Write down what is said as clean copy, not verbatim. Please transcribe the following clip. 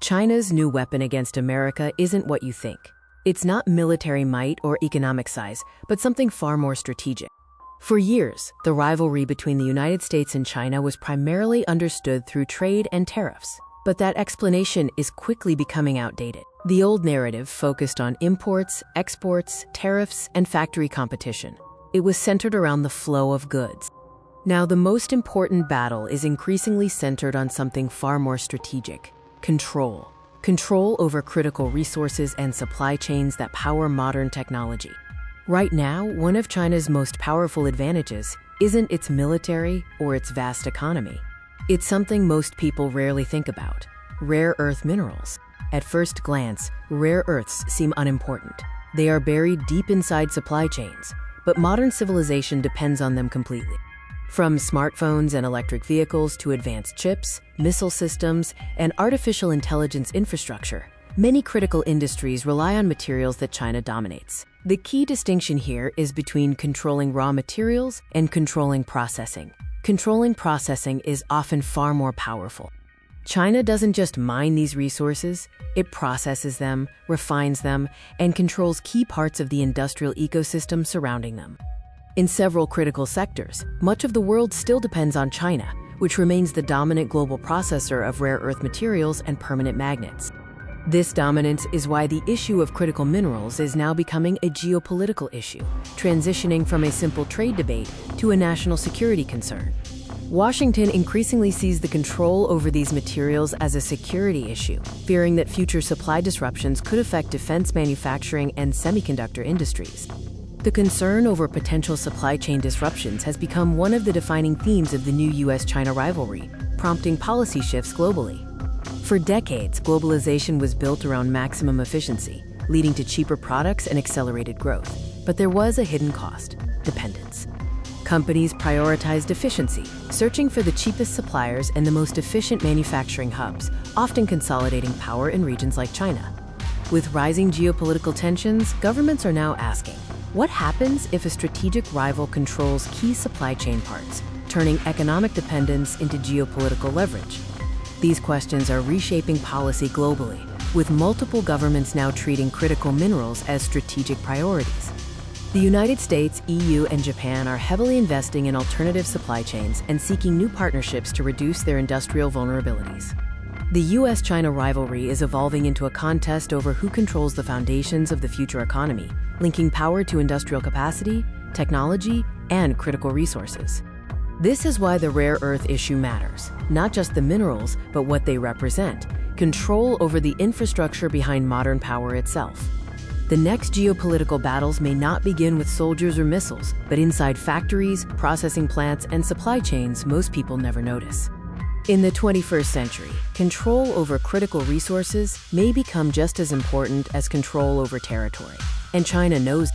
China's new weapon against America isn't what you think. It's not military might or economic size, but something far more strategic. For years, the rivalry between the United States and China was primarily understood through trade and tariffs. But that explanation is quickly becoming outdated. The old narrative focused on imports, exports, tariffs, and factory competition. It was centered around the flow of goods. Now, the most important battle is increasingly centered on something far more strategic: control. Control over critical resources and supply chains that power modern technology. Right now, one of China's most powerful advantages isn't its military or its vast economy. It's something most people rarely think about: rare earth minerals. At first glance, rare earths seem unimportant. They are buried deep inside supply chains, but modern civilization depends on them completely. From smartphones and electric vehicles to advanced chips, missile systems, and artificial intelligence infrastructure, many critical industries rely on materials that China dominates. The key distinction here is between controlling raw materials and controlling processing. Controlling processing is often far more powerful. China doesn't just mine these resources, it processes them, refines them, and controls key parts of the industrial ecosystem surrounding them. In several critical sectors, much of the world still depends on China, which remains the dominant global processor of rare earth materials and permanent magnets. This dominance is why the issue of critical minerals is now becoming a geopolitical issue, transitioning from a simple trade debate to a national security concern. Washington increasingly sees the control over these materials as a security issue, fearing that future supply disruptions could affect defense manufacturing and semiconductor industries. The concern over potential supply chain disruptions has become one of the defining themes of the new US-China rivalry, prompting policy shifts globally. For decades, globalization was built around maximum efficiency, leading to cheaper products and accelerated growth. But there was a hidden cost: dependence. Companies prioritized efficiency, searching for the cheapest suppliers and the most efficient manufacturing hubs, often consolidating power in regions like China. With rising geopolitical tensions, governments are now asking, what happens if a strategic rival controls key supply chain parts, turning economic dependence into geopolitical leverage? These questions are reshaping policy globally, with multiple governments now treating critical minerals as strategic priorities. The United States, EU, and Japan are heavily investing in alternative supply chains and seeking new partnerships to reduce their industrial vulnerabilities. The US-China rivalry is evolving into a contest over who controls the foundations of the future economy, linking power to industrial capacity, technology, and critical resources. This is why the rare earth issue matters: not just the minerals, but what they represent: control over the infrastructure behind modern power itself. The next geopolitical battles may not begin with soldiers or missiles, but inside factories, processing plants, and supply chains most people never notice. In the 21st century, control over critical resources may become just as important as control over territory, and China knows